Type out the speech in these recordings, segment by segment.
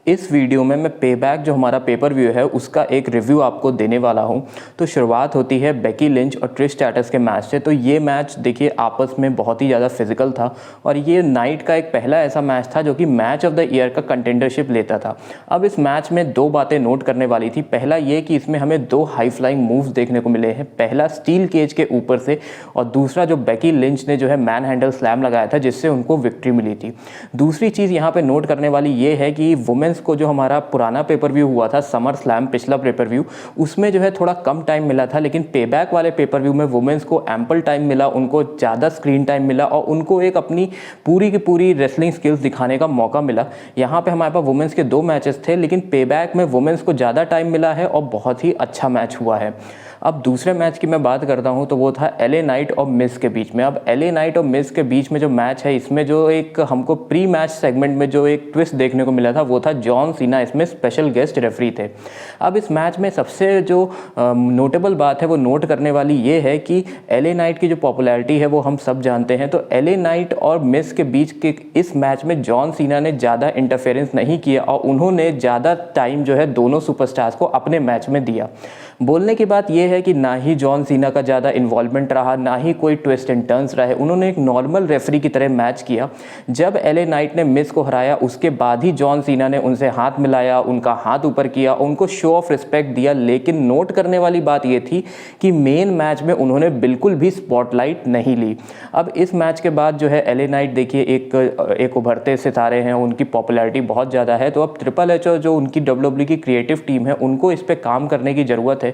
इस वीडियो में मैं पेबैक जो हमारा पेपर व्यू है उसका एक रिव्यू आपको देने वाला हूं। तो शुरुआत होती है बेकी लिंच और ट्रिश स्ट्रैटस के मैच से। तो ये मैच देखिए आपस में बहुत ही ज़्यादा फिजिकल था और ये नाइट का एक पहला ऐसा मैच था जो कि मैच ऑफ द ईयर का कंटेंडरशिप लेता था। अब इस मैच में दो बातें नोट करने वाली थी। पहला ये कि इसमें हमें दो हाई फ्लाइंग मूव्स देखने को मिले हैं, पहला स्टील केज के ऊपर से और दूसरा जो बेकी लिंच ने जो है मैन हैंडल स्लैम लगाया था जिससे उनको विक्ट्री मिली थी। दूसरी चीज़ यहाँ पे नोट करने वाली ये है कि वुमेन्स को जो हमारा पुराना पेपर व्यू हुआ था समर स्लैम पिछला पेपर व्यू, उसमें जो है थोड़ा कम टाइम मिला था, लेकिन पेबैक वाले पेपर व्यू में वुमेन्स को एम्पल टाइम मिला, उनको ज़्यादा स्क्रीन टाइम मिला और उनको एक अपनी पूरी की पूरी रेसलिंग स्किल्स दिखाने का मौका मिला। यहाँ पे हमारे पास वुमेन्स के दो मैचेस थे, लेकिन पेबैक में वुमेन्स को ज़्यादा टाइम मिला है और बहुत ही अच्छा मैच हुआ है। अब दूसरे मैच की मैं बात करता हूं तो वो था एलए नाइट और मिस के बीच में। अब एलए नाइट और मिस के बीच में जो मैच है, इसमें जो एक हमको प्री मैच सेगमेंट में जो एक ट्विस्ट देखने को मिला था वो था जॉन सीना इसमें स्पेशल गेस्ट रेफरी थे। अब इस मैच में सबसे जो नोटेबल बात है वो नोट करने वाली ये है कि एलए नाइट की जो पॉपुलैरिटी है वो हम सब जानते हैं। तो एलए नाइट और मिस के बीच के इस मैच में जॉन सीना ने ज़्यादा इंटरफेरेंस नहीं किया और उन्होंने ज़्यादा टाइम जो है दोनों सुपरस्टार्स को अपने मैच में दिया। बोलने की बात यह है कि ना ही जॉन सीना का ज़्यादा इन्वॉल्वमेंट रहा, ना ही कोई ट्विस्ट एंड टर्न्स रहे। उन्होंने एक नॉर्मल रेफरी की तरह मैच किया। जब एलए नाइट ने मिस को हराया उसके बाद ही जॉन सीना ने उनसे हाथ मिलाया, उनका हाथ ऊपर किया, उनको शो ऑफ रिस्पेक्ट दिया। लेकिन नोट करने वाली बात यह थी कि मेन मैच में उन्होंने बिल्कुल भी स्पॉटलाइट नहीं ली। अब इस मैच के बाद जो है एलए नाइट देखिए एक उभरते सितारे हैं, उनकी पॉपुलैरिटी बहुत ज़्यादा है। तो अब ट्रिपल एच और जो उनकी डब्ल्यूडब्ल्यू की क्रिएटिव टीम है उनको इस पर काम करने की ज़रूरत है।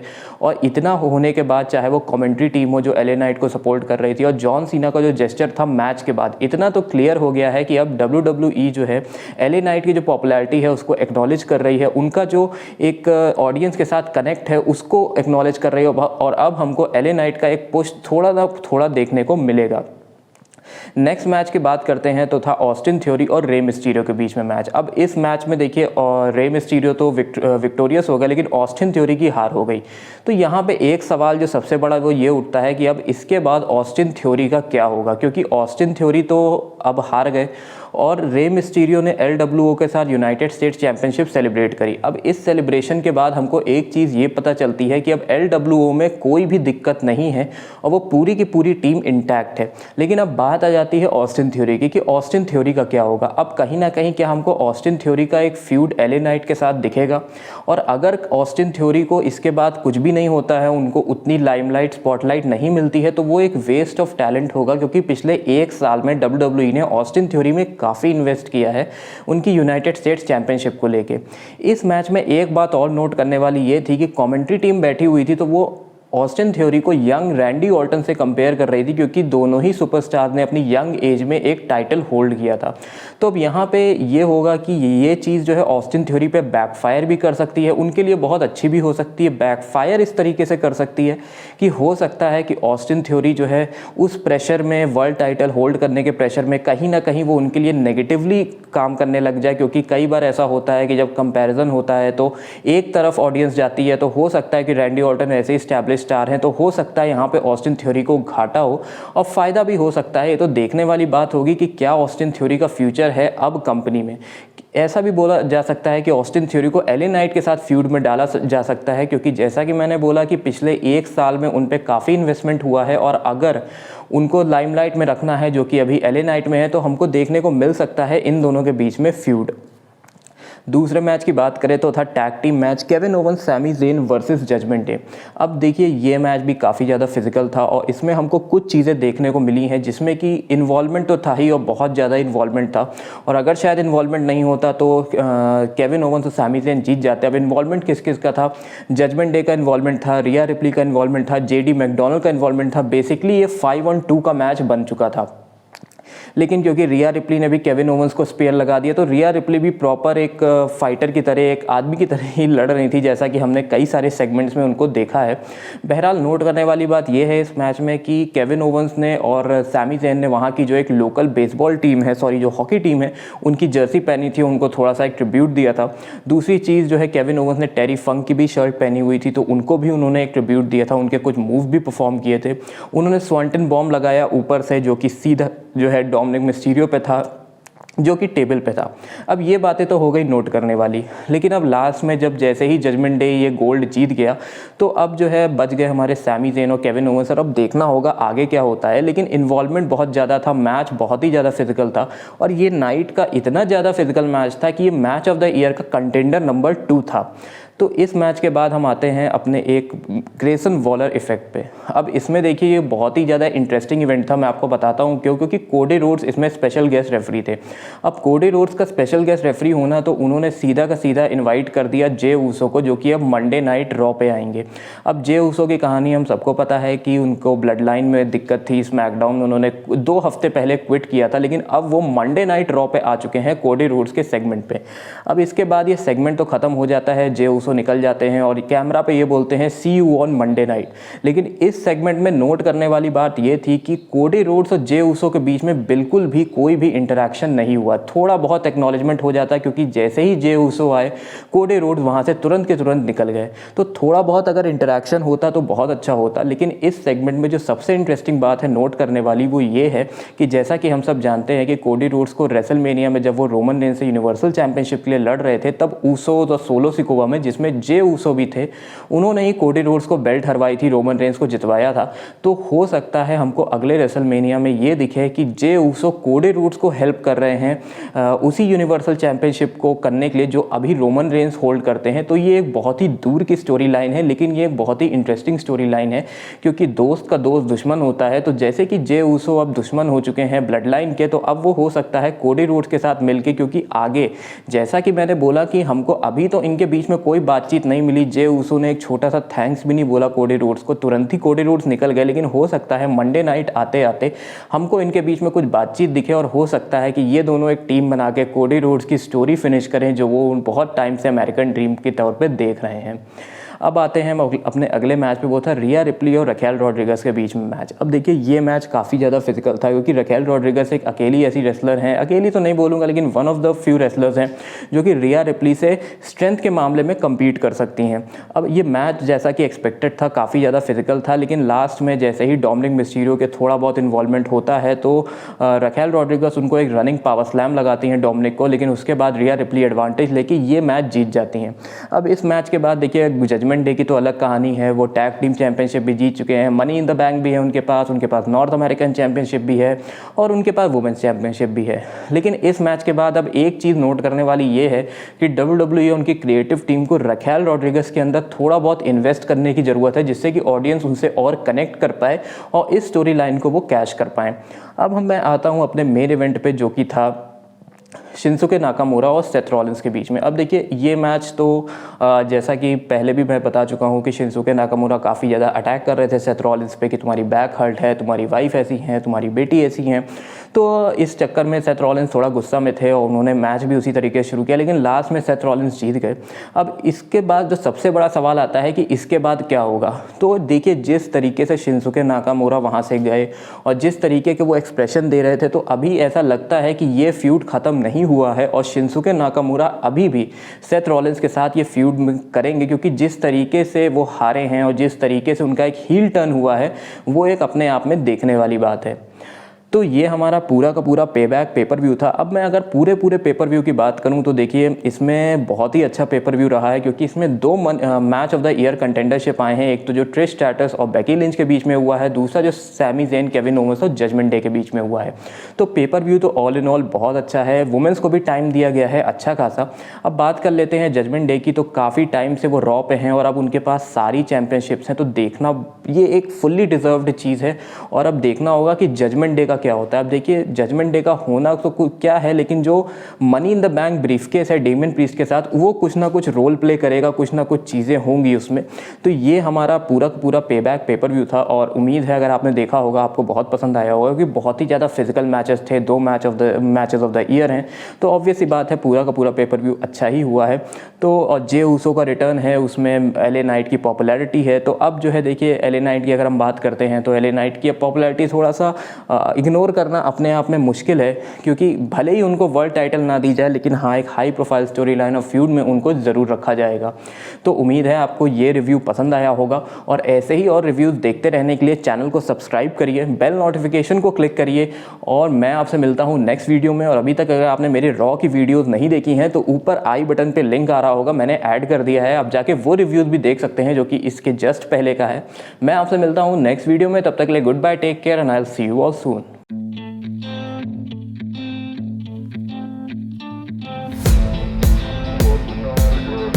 और इतना होने के बाद चाहे वो कमेंट्री टीम हो जो एलए नाइट को सपोर्ट कर रही थी और जॉन सीना का जो जेस्चर था मैच के बाद, इतना तो क्लियर हो गया है कि अब डब्ल्यूडब्ल्यूई जो है एलए नाइट की जो पॉपुलैरिटी है उसको एक्नॉलेज कर रही है, उनका जो एक ऑडियंस के साथ कनेक्ट है उसको एक्नॉलेज कर रही है और अब हमको एलए नाइट का एक पुश थोड़ा ना थोड़ा देखने को मिलेगा। नेक्स्ट मैच की बात करते हैं तो था ऑस्टिन थ्योरी और रे मिस्टीरियो के बीच में मैच। अब इस मैच में देखिए रे मिस्टीरियो तो विक्टोरियस हो गया, लेकिन ऑस्टिन थ्योरी की हार हो गई। तो यहाँ पे एक सवाल जो सबसे बड़ा वो ये उठता है कि अब इसके बाद ऑस्टिन थ्योरी का क्या होगा, क्योंकि ऑस्टिन थ्योरी तो अब हार गए और रे मिस्टीरियो ने एलडब्ल्यूओ के साथ यूनाइटेड स्टेट्स चैंपियनशिप सेलिब्रेट करी। अब इस सेलिब्रेशन के बाद हमको एक चीज़ ये पता चलती है कि अब एलडब्ल्यूओ में कोई भी दिक्कत नहीं है और वो पूरी की पूरी टीम इंटैक्ट है। लेकिन अब बात आ जाती है ऑस्टिन थ्योरी की कि ऑस्टिन थ्योरी का क्या होगा। अब कहीं ना कहीं क्या हमको ऑस्टिन थ्योरी का एक फ्यूड एलए नाइट के साथ दिखेगा, और अगर ऑस्टिन थ्योरी को इसके बाद कुछ भी नहीं होता है, उनको उतनी लाइमलाइट स्पॉटलाइट नहीं मिलती है, तो वो एक वेस्ट ऑफ टैलेंट होगा। क्योंकि पिछले एक साल में डब्ल्यूडब्ल्यूई ने ऑस्टिन थ्योरी में काफ़ी इन्वेस्ट किया है उनकी यूनाइटेड स्टेट्स चैंपियनशिप को लेके। इस मैच में एक बात और नोट करने वाली ये थी कि कमेंट्री टीम बैठी हुई थी तो वो ऑस्टिन थ्योरी को यंग रैंडी ऑर्टन से कंपेयर कर रही थी, क्योंकि दोनों ही सुपरस्टार ने अपनी यंग एज में एक टाइटल होल्ड किया था। तो अब यहाँ पे ये होगा कि ये चीज़ जो है ऑस्टिन थ्योरी पे बैकफायर भी कर सकती है, उनके लिए बहुत अच्छी भी हो सकती है। बैकफायर इस तरीके से कर सकती है कि हो सकता है कि ऑस्टिन थ्योरी जो है उस प्रेशर में, वर्ल्ड टाइटल होल्ड करने के प्रेशर में कहीं ना कहीं वो उनके लिए नेगेटिवली काम करने लग जाए। क्योंकि कई बार ऐसा होता है कि जब कंपैरिजन होता है तो एक तरफ ऑडियंस जाती है, तो हो सकता है कि रैंडी ऑर्टन ऐसे स्टैब्लिश स्टार हैं तो हो सकता है यहाँ पे ऑस्टिन थ्योरी को घाटा हो और फायदा भी हो सकता है। ये तो देखने वाली बात होगी कि क्या ऑस्टिन थ्योरी का फ्यूचर है अब कंपनी में। ऐसा भी बोला जा सकता है कि ऑस्टिन थ्योरी को एलए नाइट के साथ फ्यूड में डाला जा सकता है, क्योंकि जैसा कि मैंने बोला कि पिछले एक साल में उन पे काफ़ी इन्वेस्टमेंट हुआ है और अगर उनको लाइमलाइट में रखना है जो कि अभी एलए नाइट में है, तो हमको देखने को मिल सकता है इन दोनों के बीच में फ्यूड। दूसरे मैच की बात करें तो था tag team match Kevin Owen Sami Zayn versus Judgment Day. अब देखिए ये मैच भी काफ़ी ज़्यादा फिजिकल था और इसमें हमको कुछ चीज़ें देखने को मिली हैं जिसमें कि इन्वॉल्वमेंट तो था ही और बहुत ज़्यादा इन्वॉल्वमेंट था, और अगर शायद इन्वॉल्वमेंट नहीं होता तो केविन ओवन और सैमी ज़ेन जीत जाते। अब इन्वॉल्वमेंट किस किस का था? जजमेंट डे का इन्वॉल्वमेंट था, रिया रिप्ली का इन्वॉल्वमेंट था, जेडी मैकडोनल्ड का इन्वॉल्वमेंट था। बेसिकली ये 5-on-2 का मैच बन चुका था, लेकिन क्योंकि रिया रिप्ली ने भी केविन ओवंस को स्पेयर लगा दिया तो रिया रिप्ली भी प्रॉपर एक फाइटर की तरह, एक आदमी की तरह ही लड़ रही थी, जैसा कि हमने कई सारे सेगमेंट्स में उनको देखा है। बहरहाल नोट करने वाली बात यह है इस मैच में कि केविन ओवंस ने और सैमी ज़ेन ने वहाँ की जो एक लोकल बेसबॉल टीम है, जो हॉकी टीम है, उनकी जर्सी पहनी थी, उनको थोड़ा सा एक ट्रिब्यूट दिया था। दूसरी चीज़ जो है केविन ओवंस ने टेरी फंक की भी शर्ट पहनी हुई थी तो उनको भी उन्होंने एक ट्रिब्यूट दिया था, उनके कुछ मूव भी परफॉर्म किए थे। उन्होंने स्वांटन बॉम्ब लगाया ऊपर से जो कि सीधा जो है डोमिनिक मिस्टीरियो पे था। जो कि टेबल पे था। अब ये बातें तो हो गई नोट करने वाली, लेकिन अब लास्ट में जब जैसे ही जजमेंट डे ये गोल्ड जीत गया तो अब जो है बच गए हमारे सैमी ज़ेन और केविन ओवेंस। और अब देखना होगा आगे क्या होता है, लेकिन इन्वॉल्वमेंट बहुत ज़्यादा था, मैच बहुत ही ज़्यादा फिजिकल था और ये नाइट का इतना ज़्यादा फिजिकल मैच था कि ये मैच ऑफ द ईयर का कंटेंडर नंबर 2 था। तो इस मैच के बाद हम आते हैं अपने एक ग्रेसन वॉलर इफेक्ट पे। अब इसमें देखिए ये बहुत ही ज़्यादा इंटरेस्टिंग इवेंट था, मैं आपको बताता हूँ क्यों, क्योंकि कोडी रोड्स इसमें स्पेशल गेस्ट रेफरी थे। अब कोडी रोड्स का स्पेशल गेस्ट रेफरी होना तो उन्होंने सीधा का सीधा इनवाइट कर दिया जे ऊसो को, जो कि अब मंडे नाइट रॉ पे आएंगे। अब जे ऊसो की कहानी हम सबको पता है कि उनको ब्लड लाइन में दिक्कत थी, स्मैकडाउन में उन्होंने 2 हफ्ते पहले क्विट किया था, लेकिन अब वो मंडे नाइट रॉ पे आ चुके हैं कोडी रोड्स के सेगमेंट पे। अब इसके बाद ये सेगमेंट तो ख़त्म हो जाता है, जे ऊसो निकल जाते हैं और कैमरा पे ये बोलते हैं सी यू ऑन मंडे नाइट। लेकिन इस सेगमेंट में नोट करने वाली बात ये थी कि कोडी रोड्स और जे ऊसो के बीच में बिल्कुल भी कोई भी इंटरेक्शन नहीं हुआ। थोड़ा बहुत एक्नॉलेजमेंट हो जाता क्योंकि जैसे ही जे ऊसो आए कोडी रोड्स वहाँ से तुरंत के तुरंत निकल गए, तो थोड़ा बहुत अगर इंटरेक्शन होता तो बहुत अच्छा होता। लेकिन इस सेगमेंट में जो सबसे इंटरेस्टिंग बात है नोट करने वाली वो ये है कि जैसा कि हम सब जानते हैं कि कोडी रोड्स को रेसलमेनिया में जब वो रोमन रेंस से यूनिवर्सल चैंपियनशिप के लिए लड़ रहे थे तब ऊसोस और सोलो सिकोवा में, जिसमें जे ऊसो भी थे, उन्होंने ही कोडी रोड्स को बेल्ट हरवाई थी, रोमन रेंस को जितवाया था। तो हो सकता है हमको अगले रेसलमेनिया में ये दिखे कि जे ऊसो कोडी रोड्स को हेल्प कर रहे हैं उसी यूनिवर्सल चैंपियनशिप को करने के लिए जो अभी रोमन रेंस होल्ड करते हैं। तो ये एक बहुत ही दूर की स्टोरी लाइन है, लेकिन ये एक बहुत ही इंटरेस्टिंग स्टोरी लाइन है क्योंकि दोस्त का दोस्त दुश्मन होता है। तो जैसे कि जे ऊसो अब दुश्मन हो चुके हैं ब्लड लाइन के, तो अब वो हो सकता है कोडी रोड्स के साथ मिलके, क्योंकि आगे जैसा कि मैंने बोला कि हमको अभी तो इनके बीच में कोई बातचीत नहीं मिली। जे ऊसो ने एक छोटा सा थैंक्स भी नहीं बोला कोडी रोड्स को, तुरंत ही कोडी रोड्स निकल गए। लेकिन हो सकता है मंडे नाइट आते आते हमको इनके बीच में कुछ बातचीत दिखे और हो सकता है कि ये दोनों एक टीम बना के कोडी रोड्स की स्टोरी फिनिश करें जो वो बहुत टाइम से अमेरिकन ड्रीम के तौर पे देख रहे हैं। अब आते हैं हम अपने अगले मैच पे, वो था रिया रिप्ली और रकेल रॉड्रिगस के बीच में मैच। अब देखिए ये मैच काफ़ी ज़्यादा फिजिकल था क्योंकि रकेल रॉड्रिगस एक अकेली ऐसी रेसलर हैं, अकेली तो नहीं बोलूँगा लेकिन one of the few wrestlers हैं जो कि रिया रिप्ली से स्ट्रेंथ के मामले में कम्पीट कर सकती हैं। अब ये मैच जैसा कि एक्सपेक्टेड था काफ़ी ज़्यादा फिजिकल था, लेकिन लास्ट में जैसे ही डोमिनिक मिस्टीरियो के थोड़ा बहुत इन्वॉल्वमेंट होता है तो रकेल रॉड्रिगस उनको एक रनिंग पावर स्लैम लगाती हैं डोमिनिक को, लेकिन उसके बाद रिया रिप्ली एडवांटेज लेके ये मैच जीत जाती हैं। अब इस मैच के बाद देखिए जजमेंट डे की तो अलग कहानी है, वो टैग टीम चैंपियनशिप भी जीत चुके हैं, मनी इन द बैंक भी है उनके पास नॉर्थ अमेरिकन चैंपियनशिप भी है और उनके पास वुमेन्स चैंपियनशिप भी है। लेकिन इस मैच के बाद अब एक चीज़ नोट करने वाली ये है कि WWE उनकी क्रिएटिव टीम को रकेल रॉड्रिगस के अंदर थोड़ा बहुत इन्वेस्ट करने की ज़रूरत है, जिससे कि ऑडियंस उनसे और कनेक्ट कर पाए और इस स्टोरी लाइन को वो कैश कर पाएँ। अब मैं आता हूँ अपने मेन इवेंट पे जो कि था शिंसुके नाकामुरा और सेथ रॉलिंस के बीच में। अब देखिए ये मैच तो जैसा कि पहले भी मैं बता चुका हूँ कि शिंसुके नाकामुरा काफ़ी ज़्यादा अटैक कर रहे थे सेथ रॉलिंस पे कि तुम्हारी बैक हर्ट है, तुम्हारी वाइफ ऐसी है, तुम्हारी बेटी ऐसी हैं। तो इस चक्कर में सेथ रॉलिंस थोड़ा गुस्सा में थे और उन्होंने मैच भी उसी तरीके से शुरू किया, लेकिन लास्ट में सेथ रॉलिंस जीत गए। अब इसके बाद जो सबसे बड़ा सवाल आता है कि इसके बाद क्या होगा, तो देखिए जिस तरीके से शिंसुके नाकामुरा वहाँ से गए और जिस तरीके के वो एक्सप्रेशन दे रहे थे, तो अभी ऐसा लगता है कि ये फ्यूड ख़त्म नहीं हुआ है और शिंसुके नाकामुरा अभी भी सेथ रॉलिंस के साथ ये फ्यूड करेंगे, क्योंकि जिस तरीके से वो हारे हैं और जिस तरीके से उनका एक हील टर्न हुआ है वो एक अपने आप में देखने वाली बात है। तो ये हमारा पूरा का पूरा पेबैक पेपर व्यू था। अब मैं अगर पूरे पेपर व्यू की बात करूं तो देखिए इसमें बहुत ही अच्छा पेपर व्यू रहा है क्योंकि इसमें 2 match of the year contendership आए हैं। एक तो जो ट्रिश स्ट्रैटस और बेकी लिंच के बीच में हुआ है, दूसरा जो सैमी ज़ेन केविन ओवेंस और जजमेंट डे के बीच में हुआ है। तो पेपर व्यू तो ऑल इन ऑल बहुत अच्छा है। वुमेंस को भी टाइम दिया गया है अच्छा खासा। अब बात कर लेते हैं जजमेंट डे की, तो काफ़ी टाइम से वो रॉ पे हैं और अब उनके पास सारी चैंपियनशिप्स हैं, तो देखना ये एक फुल्ली डिजर्व्ड चीज़ है। और अब देखना होगा कि जजमेंट डे का क्या होता है। अब देखिए जजमेंट डे का होना तो क्या है, लेकिन जो money in the bank briefcase है डेमियन प्रीस्ट के साथ, वो कुछ ना कुछ रोल प्ले करेगा, कुछ ना कुछ चीज़ें होंगी उसमें। तो ये हमारा पूरा पेबैक पेपर व्यू था और उम्मीद है अगर आपने देखा होगा आपको बहुत पसंद आया होगा क्योंकि बहुत ही ज़्यादा फिजिकल मैचेस थे, 2 मैचेस ऑफ द ईयर हैं। तो ऑब्वियस सी बात है पूरा का पूरा पेपर व्यू अच्छा ही हुआ है। तो और जे ऊसो का रिटर्न है, उसमें एलए नाइट की पॉपुलैरिटी है। तो अब जो है देखिए एलए नाइट की अगर हम बात करते हैं तो एलए नाइट की पॉपुलैरिटी थोड़ा सा इग्नोर करना अपने आप में मुश्किल है, क्योंकि भले ही उनको वर्ल्ड टाइटल ना दी जाए लेकिन हाँ एक high profile story line of feud में उनको ज़रूर रखा जाएगा। तो उम्मीद है आपको ये रिव्यू पसंद आया होगा, और ऐसे ही और रिव्यूज़ देखते रहने के लिए चैनल को सब्सक्राइब करिए, बेल नोटिफिकेशन को क्लिक करिए, और मैं आपसे मिलता हूँ नेक्स्ट वीडियो में। और अभी तक अगर आपने मेरे रॉ की वीडियोज़ नहीं देखी हैं तो ऊपर आई बटन पर लिंक आ रहा होगा, मैंने ऐड कर दिया है, आप जाके वो रिव्यूज़ भी देख सकते हैं जो कि इसके जस्ट पहले का है। मैं आपसे मिलता हूँ नेक्स्ट वीडियो में, तब तक के लिए goodbye, take care and I will see you all soon.